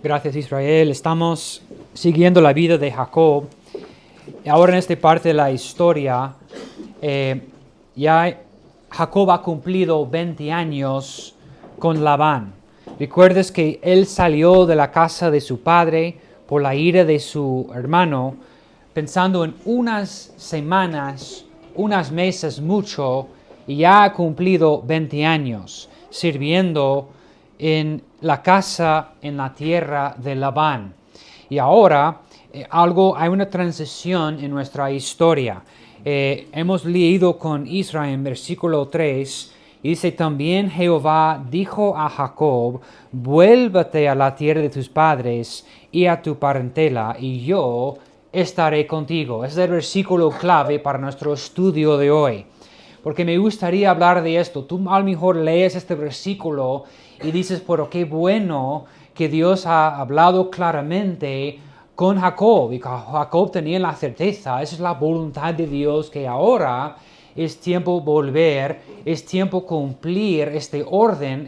Gracias, Israel. Estamos siguiendo la vida de Jacob. Ahora en esta parte de la historia, ya Jacob ha cumplido 20 años con Labán. Recuerdes que él salió de la casa de su padre por la ira de su hermano, pensando en unas semanas, unos meses mucho, y ya ha cumplido 20 años sirviendo en la casa, en la tierra de Labán. Y ahora hay una transición en nuestra historia. Hemos leído con Israel en versículo 3, y dice: también Jehová dijo a Jacob, vuélvete a la tierra de tus padres y a tu parentela, y yo estaré contigo. Ese es el versículo clave para nuestro estudio de hoy, porque me gustaría hablar de esto. Tú a lo mejor lees este versículo y dices: pero qué bueno que Dios ha hablado claramente con Jacob, y Jacob tenía la certeza, esa es la voluntad de Dios, que ahora es tiempo volver, es tiempo cumplir este orden,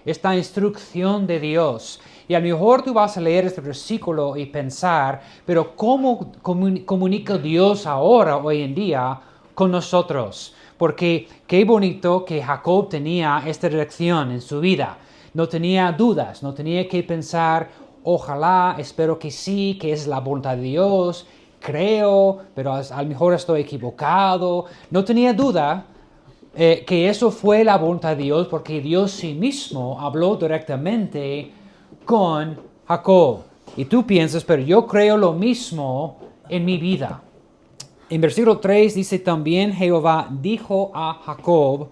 esta instrucción de Dios. Y a lo mejor tú vas a leer este versículo y pensar: pero ¿cómo comunica Dios ahora, hoy en día, con nosotros? Porque qué bonito que Jacob tenía esta dirección en su vida. No tenía dudas, no tenía que pensar: ojalá, espero que sí, que es la voluntad de Dios, creo, pero a lo mejor estoy equivocado. No tenía duda que eso fue la voluntad de Dios, porque Dios sí mismo habló directamente con Jacob. Y tú piensas: pero yo creo lo mismo en mi vida. En versículo 3 dice: también Jehová dijo a Jacob,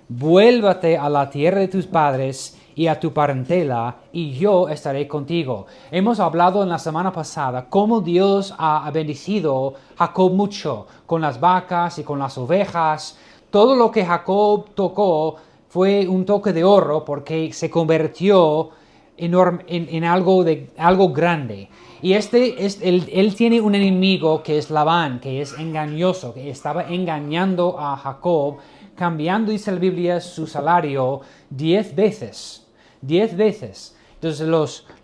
vuélvate a la tierra de tus padres y a tu parentela, y yo estaré contigo. Hemos hablado en la semana pasada cómo Dios ha bendecido a Jacob mucho, con las vacas y con las ovejas. Todo lo que Jacob tocó fue un toque de oro, porque se convirtió en algo grande. Y él tiene un enemigo que es Labán, que es engañoso, que estaba engañando a Jacob, cambiando, dice la Biblia, su salario 10 veces. 10 veces. Entonces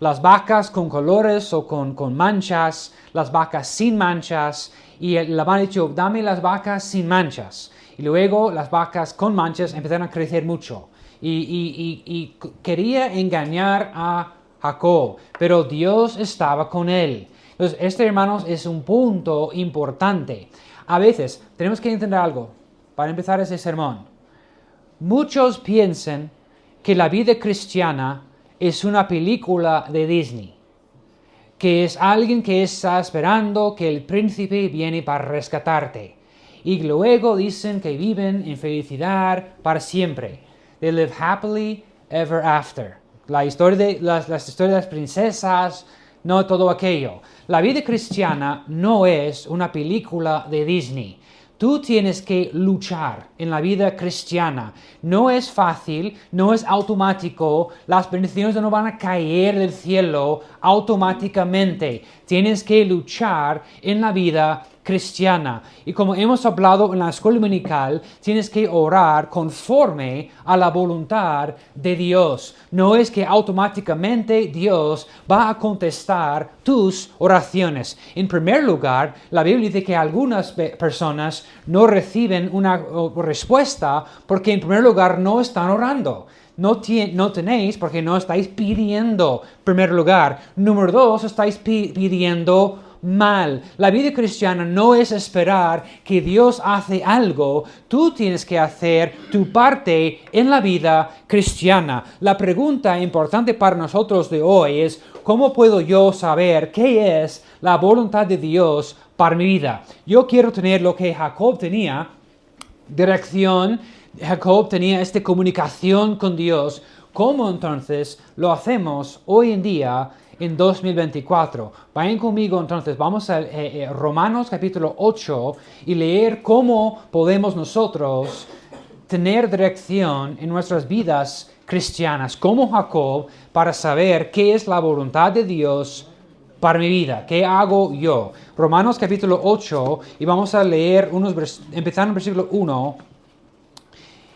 las vacas con colores o con manchas, las vacas sin manchas, y Labán ha dicho: dame las vacas sin manchas. Y luego las vacas con manchas empezaron a crecer mucho. Y quería engañar a Jacob, pero Dios estaba con él. Entonces, hermanos, es un punto importante. A veces tenemos que entender algo para empezar ese sermón. Muchos piensan que la vida cristiana es una película de Disney, que es alguien que está esperando que el príncipe viene para rescatarte, y luego dicen que viven en felicidad para siempre. They live happily ever after. La historia de las historias de las princesas, no todo aquello. La vida cristiana no es una película de Disney. Tú tienes que luchar en la vida cristiana. No es fácil, no es automático. Las bendiciones no van a caer del cielo automáticamente. Tienes que luchar en la vida cristiana. Y como hemos hablado en la escuela dominical, tienes que orar conforme a la voluntad de Dios. No es que automáticamente Dios va a contestar tus oraciones. En primer lugar, la Biblia dice que algunas personas no reciben una respuesta porque en primer lugar no están orando. No tenéis porque no estáis pidiendo, en primer lugar. Número 2, estáis pidiendo mal. La vida cristiana no es esperar que Dios hace algo. Tú tienes que hacer tu parte en la vida cristiana. La pregunta importante para nosotros de hoy es: ¿cómo puedo yo saber qué es la voluntad de Dios para mi vida? Yo quiero tener lo que Jacob tenía: dirección. Jacob tenía esta comunicación con Dios. ¿Cómo entonces lo hacemos hoy en día en 2024? Vayan conmigo entonces, vamos a Romanos capítulo 8 y leer cómo podemos nosotros tener dirección en nuestras vidas cristianas, como Jacob, para saber qué es la voluntad de Dios para mi vida. ¿Qué hago yo? Romanos capítulo 8, y vamos a leer empezando en versículo 1,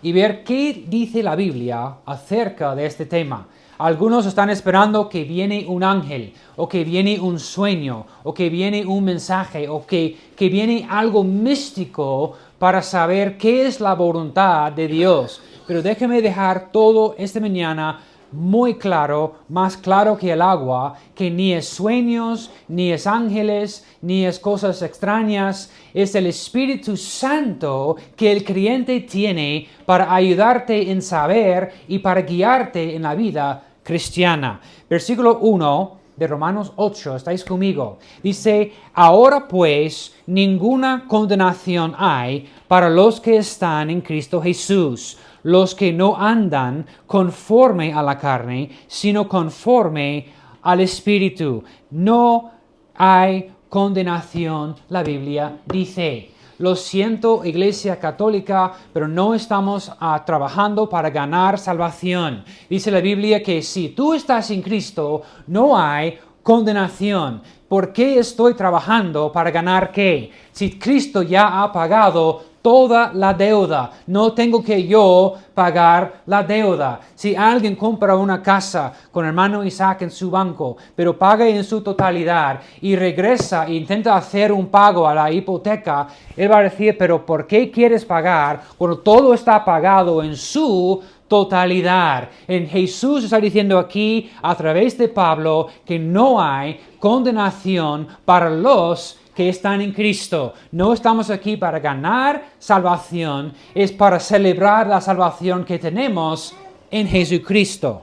y ver qué dice la Biblia acerca de este tema. Algunos están esperando que viene un ángel, o que viene un sueño, o que viene un mensaje, o que viene algo místico para saber qué es la voluntad de Dios. Pero déjeme dejar todo esta mañana muy claro, más claro que el agua, que ni es sueños, ni es ángeles, ni es cosas extrañas, es el Espíritu Santo que el creyente tiene para ayudarte en saber y para guiarte en la vida cristiana. Versículo 1 de Romanos 8, ¿estáis conmigo? Dice, ahora pues ninguna condenación hay para los que están en Cristo Jesús, los que no andan conforme a la carne, sino conforme al Espíritu. No hay condenación, la Biblia dice. Lo siento, Iglesia Católica, pero no estamos trabajando para ganar salvación. Dice la Biblia que si tú estás en Cristo, no hay condenación. ¿Por qué estoy trabajando para ganar qué? Si Cristo ya ha pagado toda la deuda, no tengo que yo pagar la deuda. Si alguien compra una casa con hermano Isaac en su banco, pero paga en su totalidad y regresa e intenta hacer un pago a la hipoteca, él va a decir, pero ¿por qué quieres pagar cuando todo está pagado en su totalidad? En Jesús está diciendo aquí a través de Pablo que no hay condenación para los que están en Cristo. No estamos aquí para ganar salvación, es para celebrar la salvación que tenemos en Jesucristo.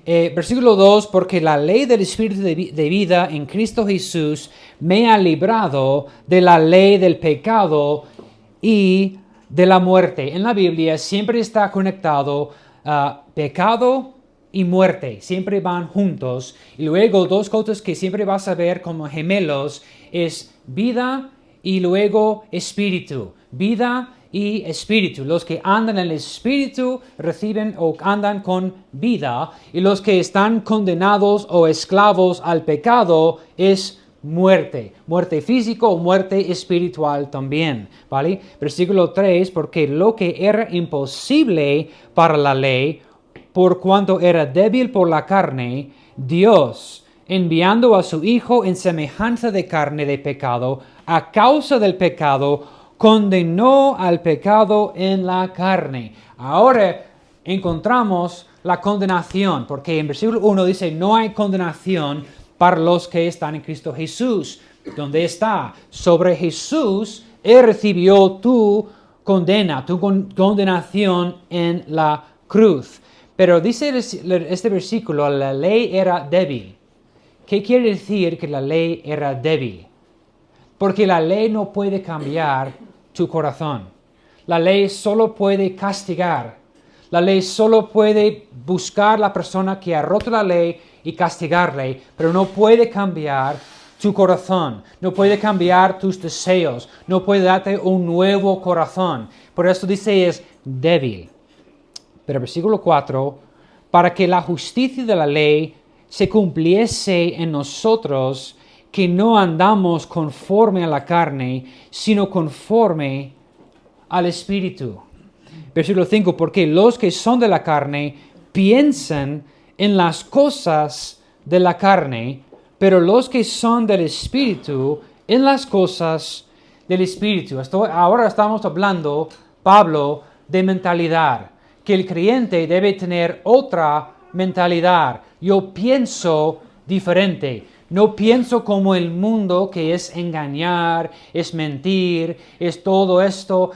Versículo 2, porque la ley del Espíritu de vida en Cristo Jesús me ha librado de la ley del pecado y de la muerte. En la Biblia siempre está conectado pecado y muerte, siempre van juntos. Y luego dos cosas que siempre vas a ver como gemelos es vida y luego espíritu. Vida y espíritu. Los que andan en el espíritu reciben o andan con vida, y los que están condenados o esclavos al pecado es muerte. Muerte física o muerte espiritual también, ¿vale? Versículo 3, porque lo que era imposible para la ley, por cuanto era débil por la carne, Dios, enviando a su Hijo en semejanza de carne de pecado, a causa del pecado, condenó al pecado en la carne. Ahora encontramos la condenación, porque en versículo 1 dice, no hay condenación para los que están en Cristo Jesús. ¿Dónde está? Sobre Jesús, Él recibió tu condena, tu condenación en la cruz. Pero dice este versículo, la ley era débil. ¿Qué quiere decir que la ley era débil? Porque la ley no puede cambiar tu corazón. La ley solo puede castigar. La ley solo puede buscar a la persona que ha roto la ley y castigarle, pero no puede cambiar tu corazón, no puede cambiar tus deseos, no puede darte un nuevo corazón. Por eso dice es débil. Pero versículo 4, para que la justicia de la ley se cumpliese en nosotros, que no andamos conforme a la carne, sino conforme al Espíritu. Versículo 5, porque los que son de la carne piensan en las cosas de la carne, pero los que son del Espíritu en las cosas del Espíritu. Ahora estamos hablando, Pablo, de mentalidad, que el creyente debe tener otra mentalidad. Yo pienso diferente. No pienso como el mundo, que es engañar, es mentir, es todo esto.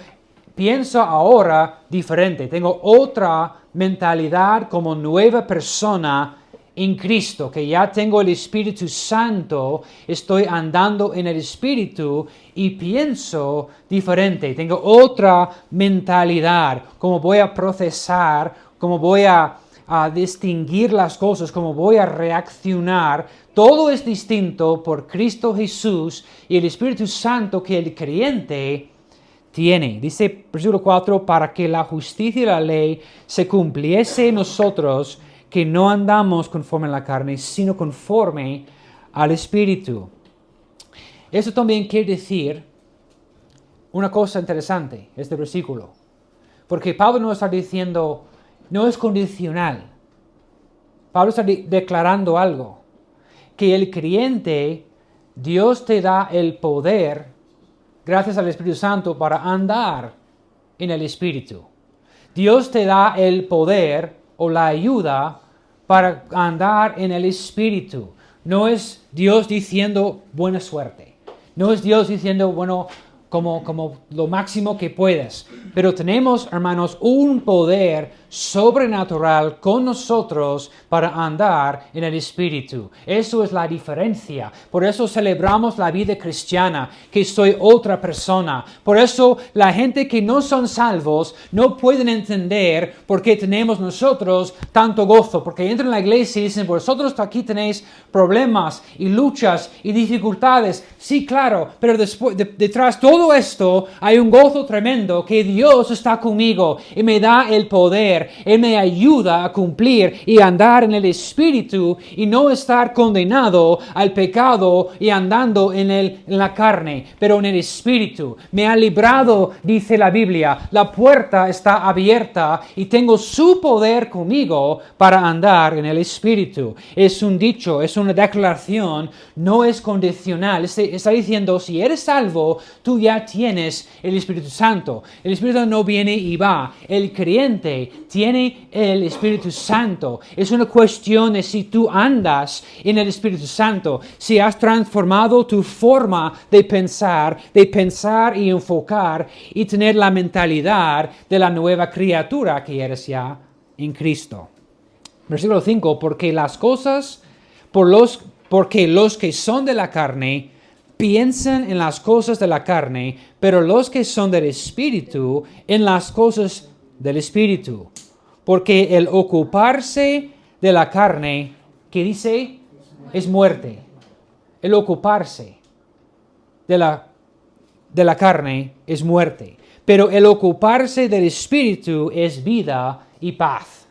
Pienso ahora diferente. Tengo otra mentalidad como nueva persona en Cristo, que ya tengo el Espíritu Santo, estoy andando en el Espíritu y pienso diferente. Tengo otra mentalidad, cómo voy a procesar, cómo voy a distinguir las cosas, cómo voy a reaccionar. Todo es distinto por Cristo Jesús y el Espíritu Santo que el creyente tiene. Dice versículo 4, para que la justicia de la ley se cumpliese en nosotros, que no andamos conforme a la carne, sino conforme al Espíritu. Eso también quiere decir una cosa interesante, este versículo. Porque Pablo no está diciendo, no es condicional. Pablo está declarando algo, que el creyente, Dios te da el poder, gracias al Espíritu Santo, para andar en el Espíritu. Dios te da el poder o la ayuda para andar en el Espíritu. No es Dios diciendo buena suerte. No es Dios diciendo, bueno, como lo máximo que puedes. Pero tenemos, hermanos, un poder sobrenatural con nosotros para andar en el Espíritu. Eso es la diferencia. Por eso celebramos la vida cristiana, que soy otra persona. Por eso la gente que no son salvos no pueden entender por qué tenemos nosotros tanto gozo. Porque entran en la iglesia y dicen, vosotros aquí tenéis problemas y luchas y dificultades. Sí, claro, pero detrás de todo esto hay un gozo tremendo, que Dios está conmigo y me da el poder. Él me ayuda a cumplir y andar en el Espíritu y no estar condenado al pecado y andando en la carne, pero en el Espíritu. Me ha librado, dice la Biblia. La puerta está abierta y tengo su poder conmigo para andar en el Espíritu. Es un dicho, es una declaración, no es condicional. Está diciendo, si eres salvo, tú ya tienes el Espíritu Santo. El Espíritu no viene y va. El creyente tiene el Espíritu Santo. Es una cuestión de si tú andas en el Espíritu Santo, si has transformado tu forma de pensar y enfocar y tener la mentalidad de la nueva criatura que eres ya en Cristo. Versículo 5, porque los que son de la carne piensan en las cosas de la carne, pero los que son del Espíritu en las cosas del Espíritu. Porque el ocuparse de la carne, ¿qué dice? Es muerte. El ocuparse de la carne es muerte. Pero el ocuparse del Espíritu es vida y paz.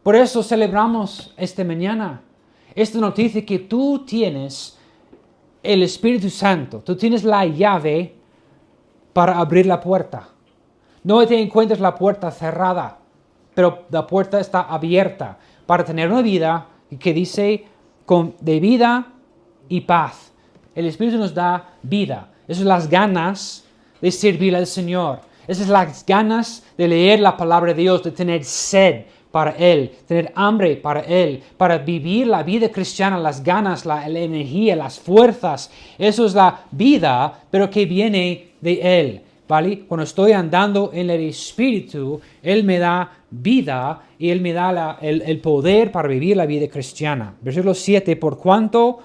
Por eso celebramos esta mañana esta noticia que tú tienes el Espíritu Santo. Tú tienes la llave para abrir la puerta. No te encuentres la puerta cerrada, pero la puerta está abierta para tener una vida que dice de vida y paz. El Espíritu nos da vida. Esas son las ganas de servir al Señor. Esas son las ganas de leer la palabra de Dios, de tener sed para Él, tener hambre para Él, para vivir la vida cristiana, las ganas, la energía, las fuerzas. Eso es la vida, pero que viene de Él. ¿Vale? Cuando estoy andando en el Espíritu, Él me da vida y Él me da el poder para vivir la vida cristiana. Versículo 7, por cuanto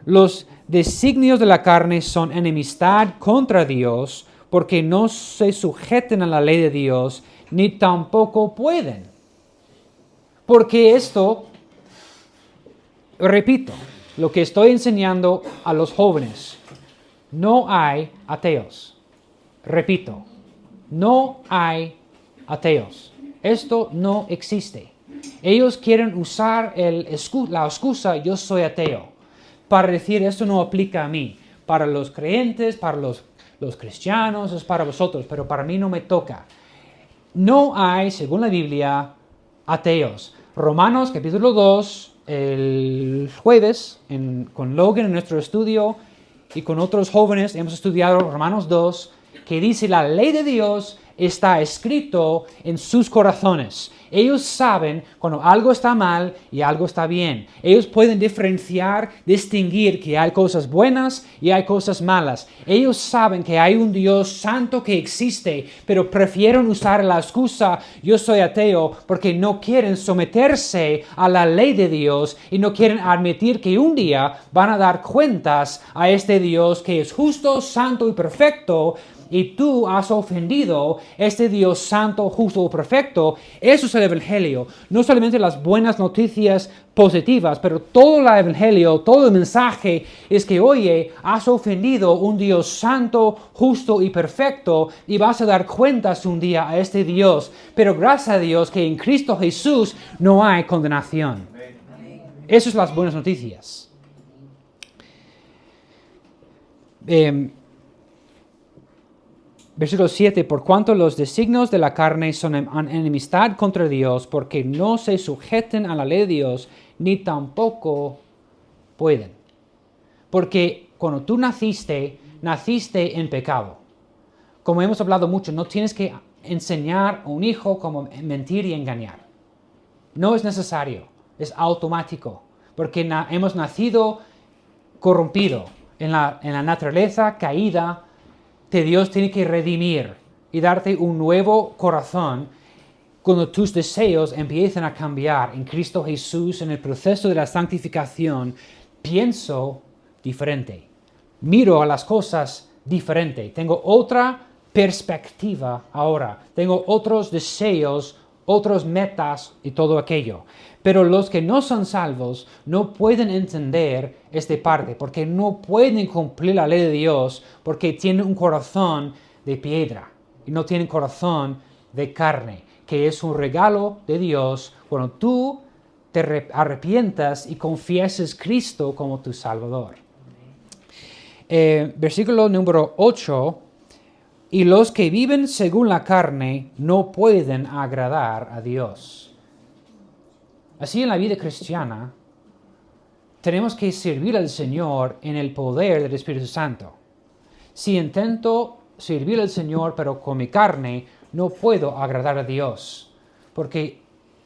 los designios de la carne son enemistad contra Dios, porque no se sujeten a la ley de Dios, ni tampoco pueden. Porque esto, repito, lo que estoy enseñando a los jóvenes, no hay ateos. Repito, no hay ateos. Esto no existe. Ellos quieren usar la excusa yo soy ateo para decir esto no aplica a mí. Para los creyentes, para los cristianos, es para vosotros, pero para mí no me toca. No hay, según la Biblia, ateos. Romanos capítulo 2, el jueves, con Logan en nuestro estudio y con otros jóvenes hemos estudiado Romanos 2, que dice la ley de Dios está escrito en sus corazones. Ellos saben cuando algo está mal y algo está bien. Ellos pueden diferenciar, distinguir que hay cosas buenas y hay cosas malas. Ellos saben que hay un Dios santo que existe, pero prefieren usar la excusa yo soy ateo porque no quieren someterse a la ley de Dios y no quieren admitir que un día van a dar cuentas a este Dios que es justo, santo y perfecto. Y tú has ofendido a este Dios santo, justo y perfecto. Eso es el Evangelio. No solamente las buenas noticias positivas, pero todo el Evangelio, todo el mensaje es que, oye, has ofendido a un Dios santo, justo y perfecto y vas a dar cuentas un día a este Dios. Pero gracias a Dios que en Cristo Jesús no hay condenación. Esas son las buenas noticias. Versículo 7, por cuanto los designios de la carne son enemistad contra Dios, porque no se sujeten a la ley de Dios, ni tampoco pueden. Porque cuando tú naciste en pecado. Como hemos hablado mucho, no tienes que enseñar a un hijo cómo mentir y engañar. No es necesario, es automático, porque hemos nacido corrompido en la naturaleza caída. Dios tiene que redimir y darte un nuevo corazón cuando tus deseos empiezan a cambiar en Cristo Jesús en el proceso de la santificación. Pienso diferente, miro a las cosas diferente, tengo otra perspectiva ahora, tengo otros deseos, otras metas y todo aquello. Pero los que no son salvos no pueden entender esta parte, porque no pueden cumplir la ley de Dios, porque tienen un corazón de piedra y no tienen corazón de carne, que es un regalo de Dios cuando tú te arrepientas y confieses Cristo como tu Salvador. Versículo número 8. Y los que viven según la carne no pueden agradar a Dios. Así en la vida cristiana, tenemos que servir al Señor en el poder del Espíritu Santo. Si intento servir al Señor pero con mi carne, no puedo agradar a Dios. Porque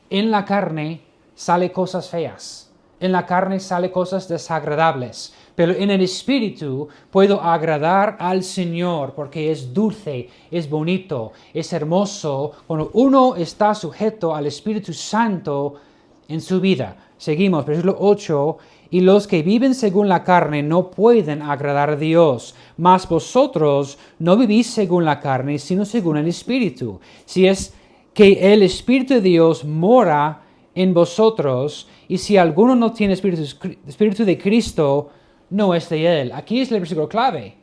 en la carne sale cosas feas. En la carne sale cosas desagradables. Pero en el Espíritu puedo agradar al Señor porque es dulce, es bonito, es hermoso. Cuando uno está sujeto al Espíritu Santo en su vida. Seguimos, versículo 8. Y los que viven según la carne no pueden agradar a Dios. Mas vosotros no vivís según la carne, sino según el Espíritu. Si es que el Espíritu de Dios mora en vosotros, y si alguno no tiene Espíritu de Cristo, no es de Él. Aquí es el versículo clave,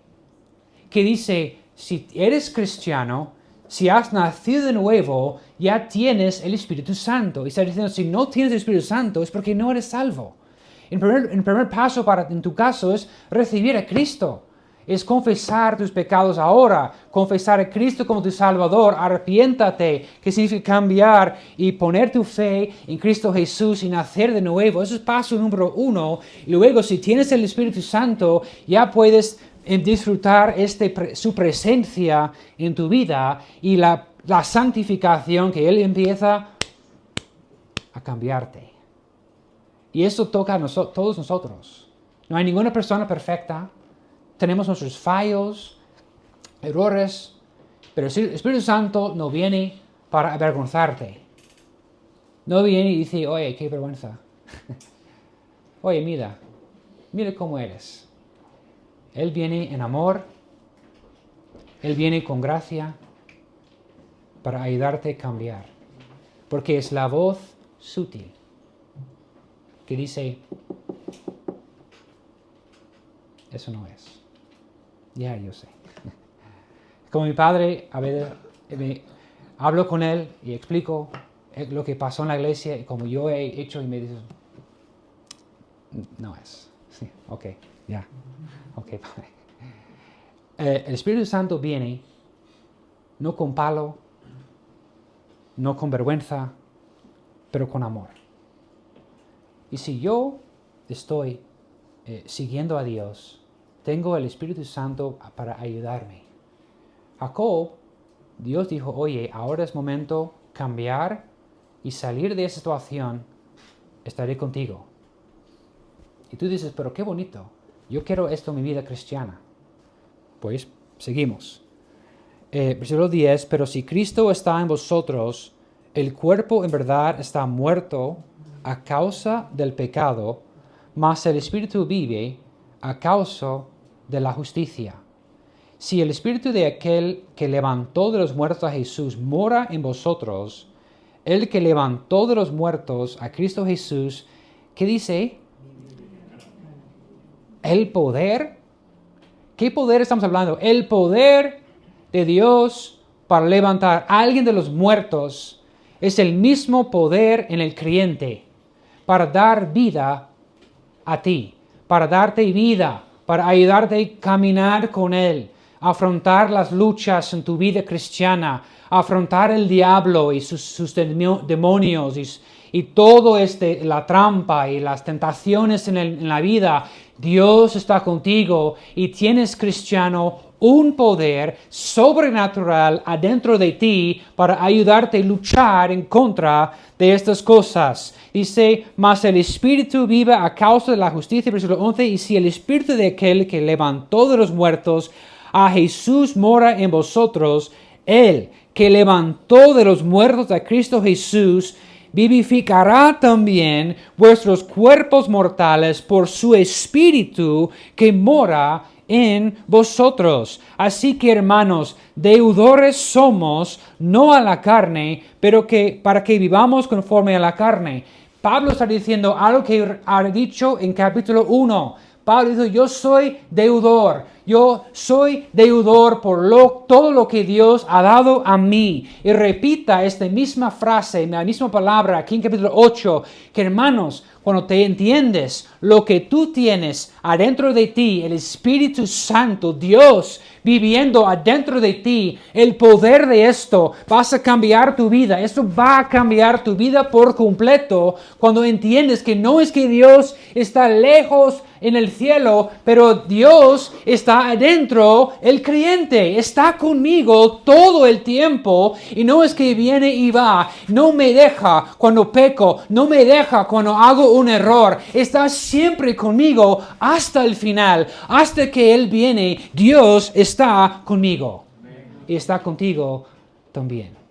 que dice, si eres cristiano, si has nacido de nuevo, ya tienes el Espíritu Santo. Y está diciendo, si no tienes el Espíritu Santo, es porque no eres salvo. El primer paso en tu caso es recibir a Cristo. Es confesar tus pecados ahora, confesar a Cristo como tu Salvador, arrepiéntate, que significa cambiar y poner tu fe en Cristo Jesús y nacer de nuevo. Eso es paso número 1. Y luego, si tienes el Espíritu Santo, ya puedes disfrutar su presencia en tu vida y la santificación que Él empieza a cambiarte. Y eso toca a todos nosotros. No hay ninguna persona perfecta. Tenemos nuestros fallos, errores, pero el Espíritu Santo no viene para avergonzarte. No viene y dice, oye, qué vergüenza. Oye, mira cómo eres. Él viene en amor, Él viene con gracia para ayudarte a cambiar. Porque es la voz sutil que dice, eso no es. Ya, yo sé. Como mi padre, a veces hablo con él y explico lo que pasó en la iglesia y como yo he hecho y me dice, no es. Sí, ok, ya. Ok, padre. El Espíritu Santo viene no con palo, no con vergüenza, pero con amor. Y si yo estoy siguiendo a Dios, tengo el Espíritu Santo para ayudarme. Jacob, Dios dijo, oye, ahora es momento cambiar y salir de esa situación, estaré contigo. Y tú dices, pero qué bonito, yo quiero esto en mi vida cristiana. Pues seguimos. Versículo 10, pero si Cristo está en vosotros, el cuerpo en verdad está muerto a causa del pecado, mas el Espíritu vive a causa de la justicia. Si el Espíritu de aquel que levantó de los muertos a Jesús mora en vosotros, el que levantó de los muertos a Cristo Jesús, ¿qué dice? El poder. ¿Qué poder estamos hablando? El poder de Dios para levantar a alguien de los muertos es el mismo poder en el creyente para dar vida a ti, para darte vida, para ayudarte a caminar con Él, afrontar las luchas en tu vida cristiana, afrontar el diablo y sus demonios y todo la trampa y las tentaciones en la vida, Dios está contigo y tienes, cristiano, un poder sobrenatural adentro de ti para ayudarte a luchar en contra de estas cosas. Dice, mas el Espíritu vive a causa de la justicia, versículo 11, y si el Espíritu de aquel que levantó de los muertos a Jesús mora en vosotros, Él que levantó de los muertos a Cristo Jesús, vivificará también vuestros cuerpos mortales por su Espíritu que mora en vosotros. Así que, hermanos, deudores somos, no a la carne, pero que para que vivamos conforme a la carne. Pablo está diciendo algo que ha dicho en capítulo 1. Pablo dice, yo soy deudor por todo lo que Dios ha dado a mí. Y repita esta misma frase, la misma palabra aquí en capítulo 8, que hermanos, cuando te entiendes lo que tú tienes adentro de ti, el Espíritu Santo, Dios viviendo adentro de ti, el poder de esto, vas a cambiar tu vida. Esto va a cambiar tu vida por completo cuando entiendes que no es que Dios está lejos en el cielo, pero Dios está adentro, el creyente está conmigo todo el tiempo y no es que viene y va, no me deja cuando peco, no me deja cuando hago un error, está siempre conmigo hasta el final, hasta que Él viene. Dios está conmigo y está contigo también.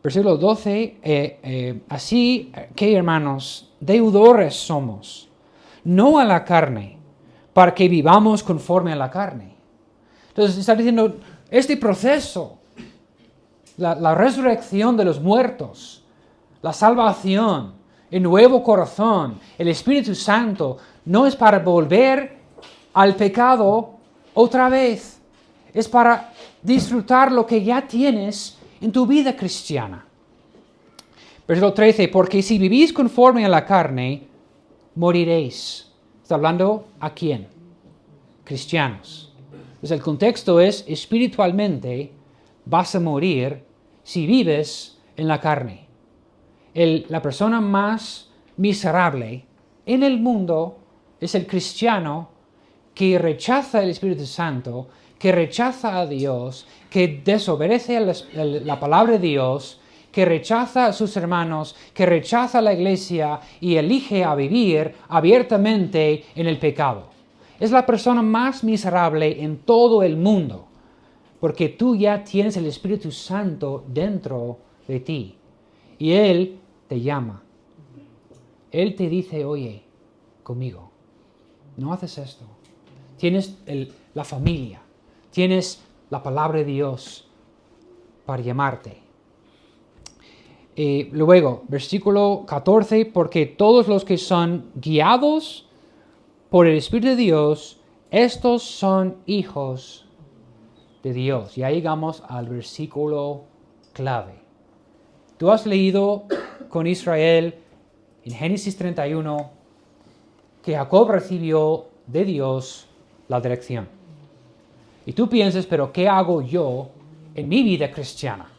Versículo 12, así que, hermanos, deudores somos, no a la carne, para que vivamos conforme a la carne. Entonces está diciendo, este proceso, la resurrección de los muertos, la salvación, el nuevo corazón, el Espíritu Santo, no es para volver al pecado otra vez, es para disfrutar lo que ya tienes en tu vida cristiana. Versículo 13, porque si vivís conforme a la carne, moriréis. ¿Está hablando a quién? Cristianos. Entonces el contexto es, espiritualmente vas a morir si vives en la carne. La persona más miserable en el mundo es el cristiano que rechaza el Espíritu Santo, que rechaza a Dios, que desobedece la palabra de Dios, que rechaza a sus hermanos, que rechaza a la iglesia y elige a vivir abiertamente en el pecado. Es la persona más miserable en todo el mundo, porque tú ya tienes el Espíritu Santo dentro de ti y Él te llama. Él te dice, oye, conmigo, no haces esto. Tienes la familia, tienes la palabra de Dios para llamarte. Luego, versículo 14, porque todos los que son guiados por el Espíritu de Dios, estos son hijos de Dios. Y ahí llegamos al versículo clave. Tú has leído con Israel en Génesis 31 que Jacob recibió de Dios la dirección. Y tú piensas, pero ¿qué hago yo en mi vida cristiana?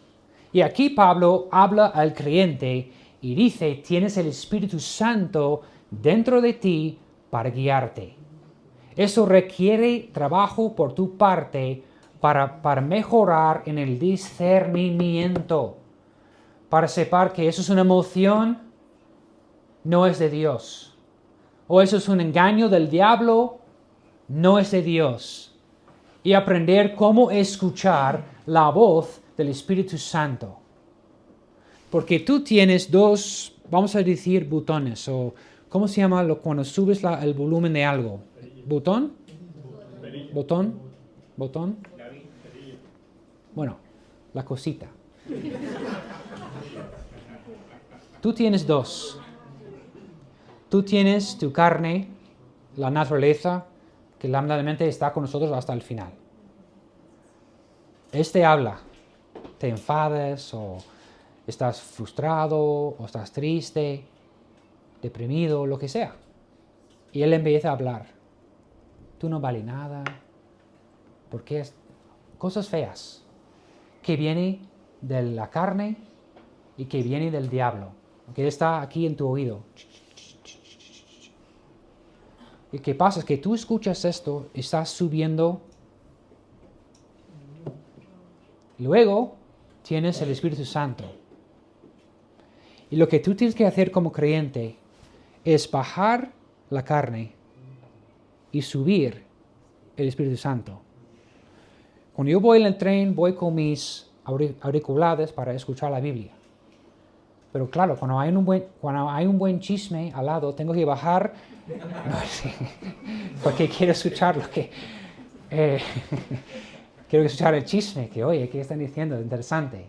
Y aquí Pablo habla al creyente y dice, tienes el Espíritu Santo dentro de ti para guiarte. Eso requiere trabajo por tu parte para mejorar en el discernimiento, para separar que eso es una emoción, no es de Dios. O eso es un engaño del diablo, no es de Dios. Y aprender cómo escuchar la voz del Espíritu Santo. Porque tú tienes dos, vamos a decir, botones, o ¿cómo se llama cuando subes el volumen de algo? ¿Botón? ¿Botón? ¿Botón? Bueno, la cosita. Tú tienes dos. Tú tienes tu carne, la naturaleza, que lamentablemente está con nosotros hasta el final. Este habla, te enfadas o estás frustrado o estás triste, deprimido, lo que sea. Y él empieza a hablar. tú no vales nada, porque es cosas feas que viene de la carne y que viene del diablo, que está aquí en tu oído. ¿Y qué pasa? Es que tú escuchas esto, estás subiendo. Luego tienes el Espíritu Santo. Y lo que tú tienes que hacer como creyente es bajar la carne y subir el Espíritu Santo. Cuando yo voy en el tren, voy con mis auriculares para escuchar la Biblia. Pero claro, cuando hay un buen chisme al lado, tengo que bajar, porque quiero escuchar quiero escuchar el chisme, que oye, ¿qué están diciendo? Es interesante.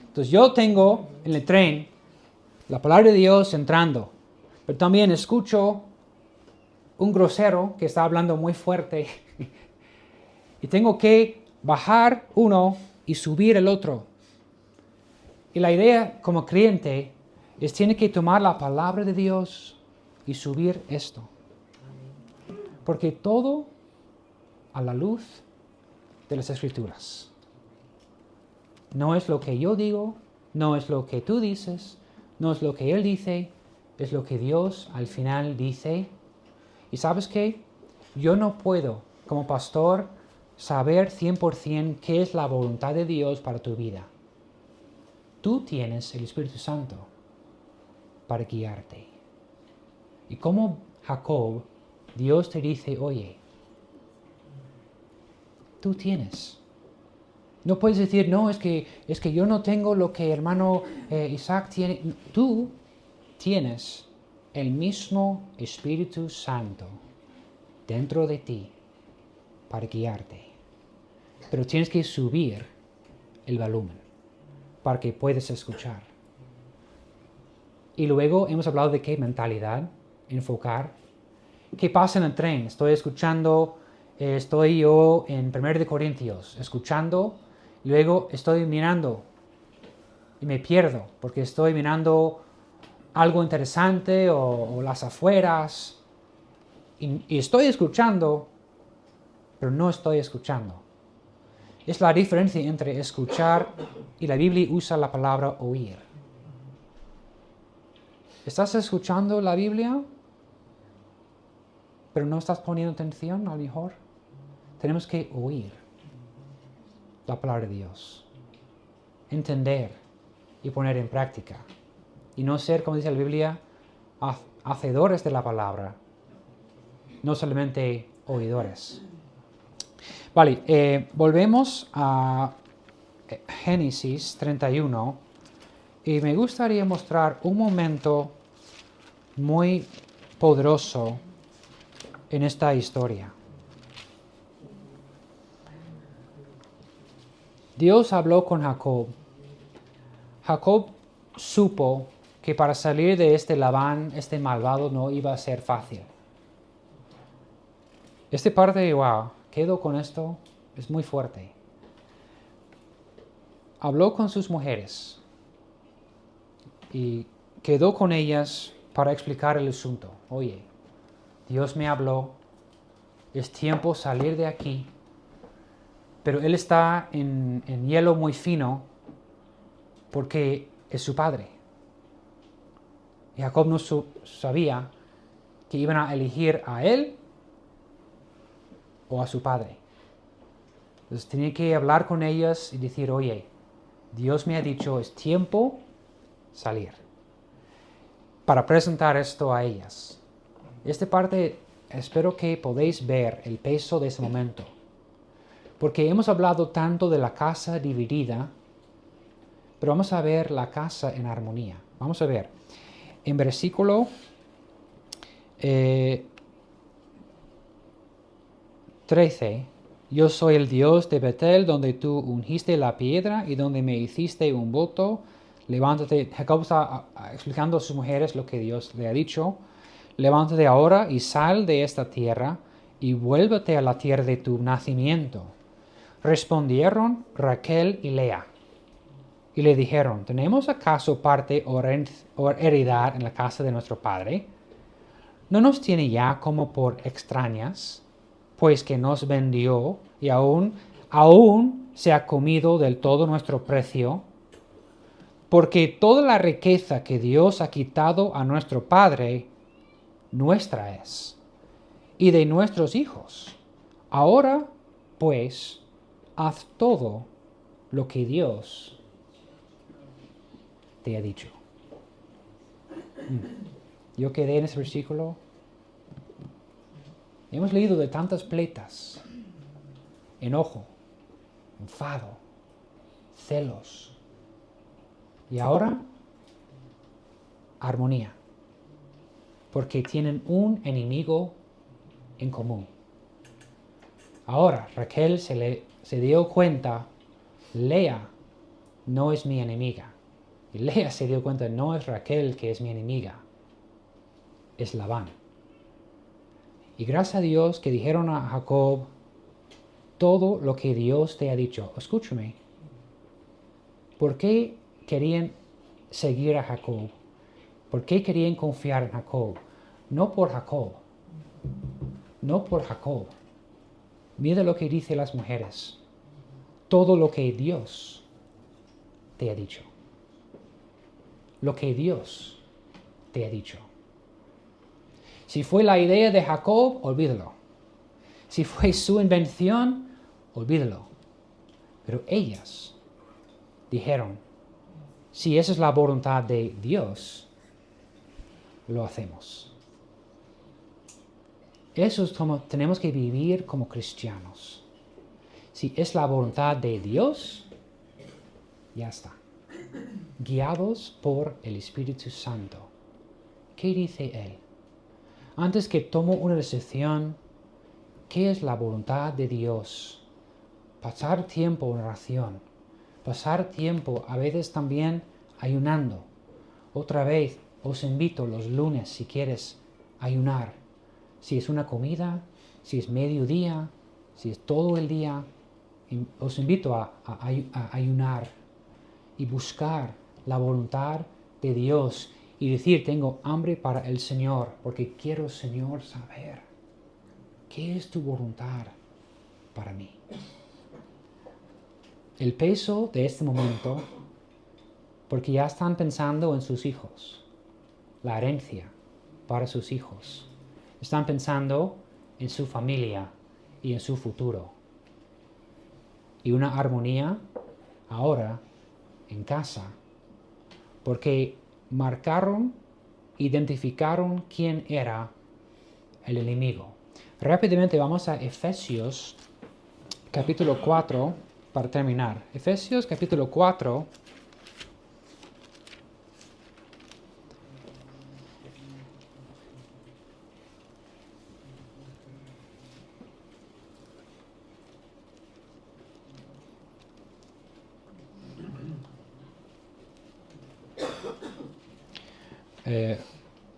Entonces yo tengo en el tren la palabra de Dios entrando, pero también escucho un grosero que está hablando muy fuerte y tengo que bajar uno y subir el otro. Y la idea como creyente es tiene que tomar la palabra de Dios y subir esto. Porque todo a la luz de las Escrituras. No es lo que yo digo, no es lo que tú dices, no es lo que Él dice, es lo que Dios al final dice. ¿Y sabes qué? Yo no puedo, como pastor, saber 100% qué es la voluntad de Dios para tu vida. Tú tienes el Espíritu Santo para guiarte. Y como Jacob, Dios te dice, oye, tú tienes. No puedes decir, no, es que yo no tengo lo que hermano Isaac tiene. Tú tienes el mismo Espíritu Santo dentro de ti para guiarte. Pero tienes que subir el volumen para que puedas escuchar. Y luego hemos hablado de qué mentalidad, enfocar. ¿Qué pasa en el tren? Estoy escuchando, estoy yo en 1 Corintios, escuchando, luego estoy mirando y me pierdo porque estoy mirando algo interesante o las afueras y estoy escuchando, pero no estoy escuchando. Es la diferencia entre escuchar y la Biblia usa la palabra oír. ¿Estás escuchando la Biblia? Pero no estás poniendo atención, a lo mejor. Tenemos que oír la palabra de Dios. Entender y poner en práctica. Y no ser, como dice la Biblia, hacedores de la palabra. No solamente oidores. Vale, volvemos a Génesis 31 y me gustaría mostrar un momento muy poderoso en esta historia. Dios habló con Jacob. Jacob supo que para salir de este Labán, este malvado, no iba a ser fácil. Esta parte, wow, quedo con esto, es muy fuerte. Habló con sus mujeres y quedó con ellas para explicar el asunto. Oye, Dios me habló, es tiempo salir de aquí, pero él está en hielo muy fino porque es su padre. Y Jacob no sabía que iban a elegir a él o a su padre. Entonces tenía que hablar con ellas y decir, oye, Dios me ha dicho, es tiempo salir. Para presentar esto a ellas. Esta parte, espero que podáis ver el peso de ese momento. Porque hemos hablado tanto de la casa dividida, pero vamos a ver la casa en armonía. Vamos a ver. En versículo 13, yo soy el Dios de Betel, donde tú ungiste la piedra y donde me hiciste un voto. Levántate. Jacob está explicando a sus mujeres lo que Dios le ha dicho. Levántate ahora y sal de esta tierra y vuélvete a la tierra de tu nacimiento. Respondieron Raquel y Lea y le dijeron, ¿tenemos acaso parte o heredad en la casa de nuestro padre? ¿No nos tiene ya como por extrañas? pues que nos vendió y aún se ha comido del todo nuestro precio, porque toda la riqueza que Dios ha quitado a nuestro Padre, nuestra es, y de nuestros hijos. Ahora, pues, haz todo lo que Dios te ha dicho. Yo quedé en ese versículo. Hemos leído de tantas pleitas, enojo, enfado, celos. Y ahora, armonía. Porque tienen un enemigo en común. Ahora, Raquel se dio cuenta, Lea no es mi enemiga. Y Lea se dio cuenta, no es Raquel que es mi enemiga, es Labán. Y gracias a Dios que dijeron a Jacob, todo lo que Dios te ha dicho. Escúchame, ¿por qué querían seguir a Jacob? ¿Por qué querían confiar en Jacob? No por Jacob. No por Jacob. Mira lo que dicen las mujeres. Todo lo que Dios te ha dicho. Lo que Dios te ha dicho. Si fue la idea de Jacob, olvídalo. Si fue su invención, olvídalo. Pero ellas dijeron, si esa es la voluntad de Dios, lo hacemos. Eso es como tenemos que vivir como cristianos. Si es la voluntad de Dios, ya está. Guiados por el Espíritu Santo. ¿Qué dice Él? Antes que tomo una decisión, ¿qué es la voluntad de Dios? Pasar tiempo en oración. Pasar tiempo a veces también ayunando. Otra vez os invito los lunes si quieres ayunar. Si es una comida, si es mediodía, si es todo el día, os invito a ayunar y buscar la voluntad de Dios y decir, tengo hambre para el Señor, porque quiero, Señor, saber qué es tu voluntad para mí. El peso de este momento, porque ya están pensando en sus hijos, la herencia para sus hijos. Están pensando en su familia y en su futuro. Y una armonía ahora en casa, porque marcaron, identificaron quién era el enemigo. Rápidamente vamos a Efesios capítulo 4 para terminar. Efesios capítulo 4.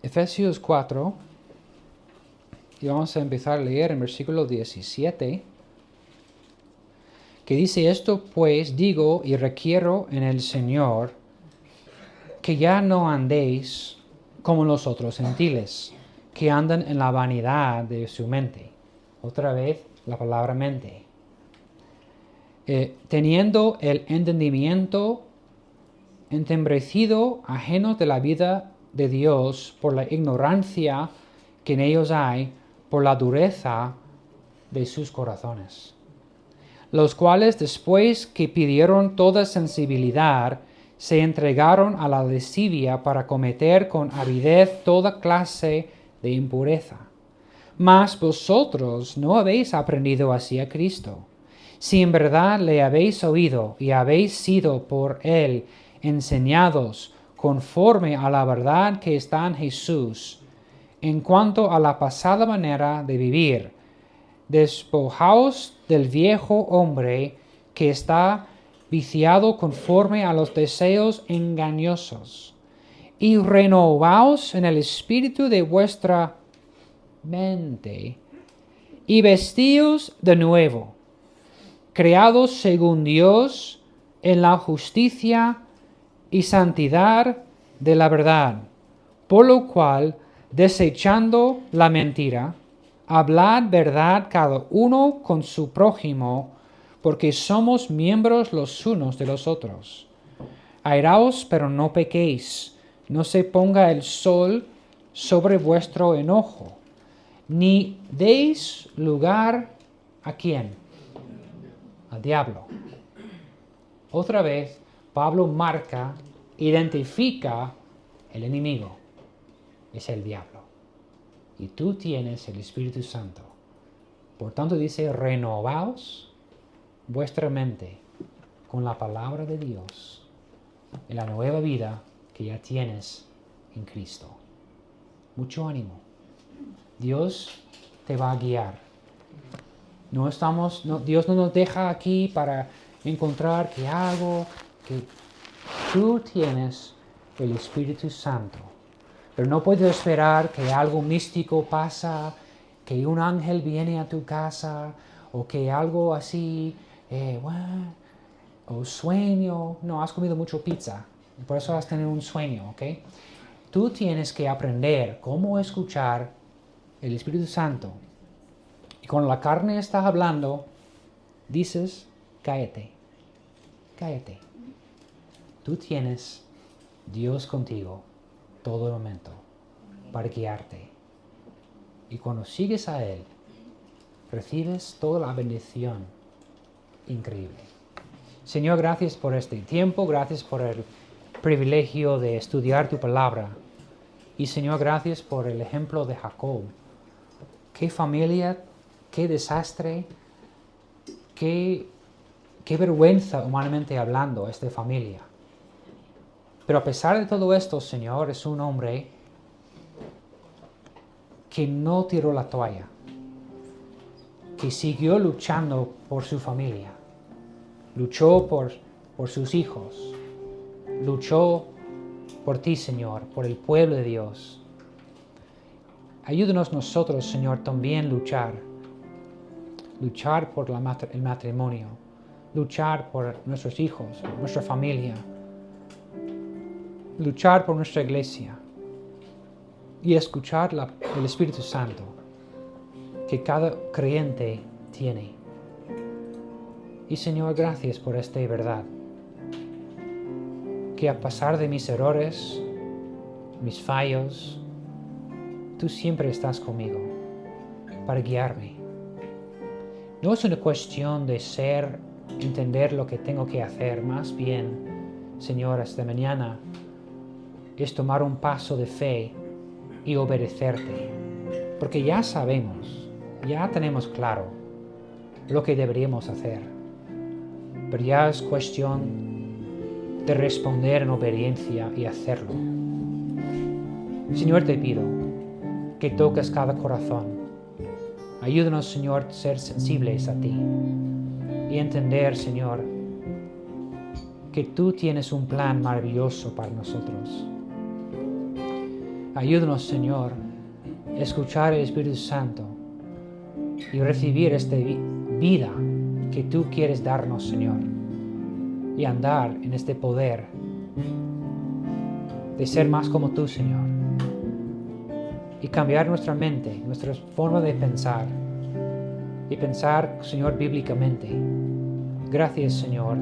Efesios 4, y vamos a empezar a leer en versículo 17, que dice esto, pues digo y requiero en el Señor, que ya no andéis como los otros gentiles, que andan en la vanidad de su mente. Otra vez la palabra mente. Teniendo el entendimiento entembrecido, ajeno de la vida de Dios por la ignorancia que en ellos hay, por la dureza de sus corazones, los cuales después que pidieron toda sensibilidad, se entregaron a la lascivia para cometer con avidez toda clase de impureza. Mas vosotros no habéis aprendido así a Cristo, si en verdad le habéis oído y habéis sido por él enseñados conforme a la verdad que está en Jesús, en cuanto a la pasada manera de vivir. Despojaos del viejo hombre que está viciado conforme a los deseos engañosos, y renovaos en el espíritu de vuestra mente, y vestíos de nuevo, creados según Dios en la justicia y santidad de la verdad, por lo cual, desechando la mentira, Hablad verdad cada uno con su prójimo, porque somos miembros los unos de los otros. Airaos, pero no pequéis. No se ponga el sol sobre vuestro enojo, ni deis lugar ¿a quién? Al diablo. Otra vez, Pablo identifica el enemigo. Es el diablo. Y tú tienes el Espíritu Santo. Por tanto dice, renovaos vuestra mente con la palabra de Dios en la nueva vida que ya tienes en Cristo. Mucho ánimo. Dios te va a guiar. Dios no nos deja aquí para encontrar qué hago, que tú tienes el Espíritu Santo. Pero no puedes esperar que algo místico pasa, que un ángel viene a tu casa, o que algo así, o sueño. No, has comido mucho pizza, por eso has tenido un sueño, ¿ok? Tú tienes que aprender cómo escuchar el Espíritu Santo. Y cuando la carne está hablando, dices, cállate. Tú tienes Dios contigo todo el momento para guiarte. Y cuando sigues a Él, recibes toda la bendición increíble. Señor, gracias por este tiempo, gracias por el privilegio de estudiar tu palabra. Y Señor, gracias por el ejemplo de Jacob. Qué familia, qué desastre, qué vergüenza humanamente hablando esta familia. Pero a pesar de todo esto, Señor, es un hombre que no tiró la toalla, que siguió luchando por su familia, luchó por sus hijos, luchó por ti, Señor, por el pueblo de Dios. Ayúdanos nosotros, Señor, también luchar por el matrimonio, luchar por nuestros hijos, por nuestra familia, luchar por nuestra iglesia y escuchar el Espíritu Santo que cada creyente tiene. Y Señor, gracias por esta verdad, que a pesar de mis errores, mis fallos, tú siempre estás conmigo para guiarme. No es una cuestión de entender lo que tengo que hacer, más bien, Señor, esta mañana es tomar un paso de fe y obedecerte, porque ya sabemos, ya tenemos claro lo que deberíamos hacer, pero ya es cuestión de responder en obediencia y hacerlo. Señor, te pido que toques cada corazón. Ayúdanos, Señor, a ser sensibles a ti y entender, Señor, que tú tienes un plan maravilloso para nosotros. Ayúdanos, Señor, a escuchar el Espíritu Santo y recibir esta vida que tú quieres darnos, Señor, y andar en este poder de ser más como tú, Señor, y cambiar nuestra mente, nuestra forma de pensar, y pensar, Señor, bíblicamente. Gracias, Señor,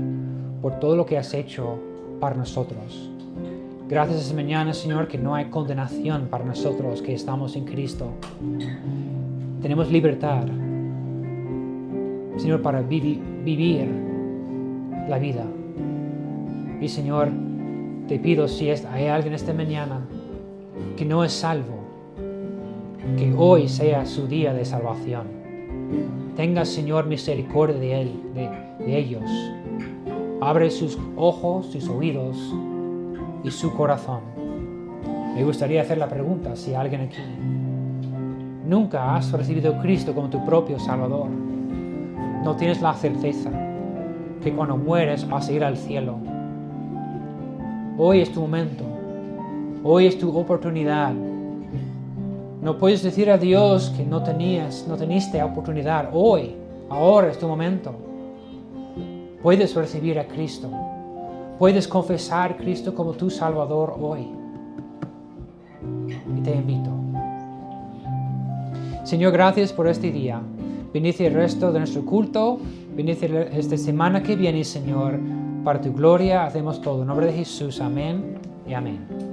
por todo lo que has hecho para nosotros. Gracias esta mañana, Señor, que no hay condenación para nosotros que estamos en Cristo. Tenemos libertad, Señor, para vivir la vida. Y, Señor, te pido, si hay alguien esta mañana que no es salvo, que hoy sea su día de salvación. Tenga, Señor, misericordia de ellos. Abre sus ojos, sus oídos y su corazón. Me gustaría hacer la pregunta, si alguien aquí nunca has recibido a Cristo como tu propio Salvador, no tienes la certeza que cuando mueres vas a ir al cielo. Hoy es tu momento, hoy es tu oportunidad. No puedes decir a Dios que no teniste oportunidad. Hoy, ahora es tu momento. Puedes recibir a Cristo. Puedes confesar a Cristo como tu Salvador hoy. Y te invito. Señor, gracias por este día. Bendice el resto de nuestro culto. Bendice esta semana que viene, Señor. Para tu gloria hacemos todo. En nombre de Jesús. Amén y amén.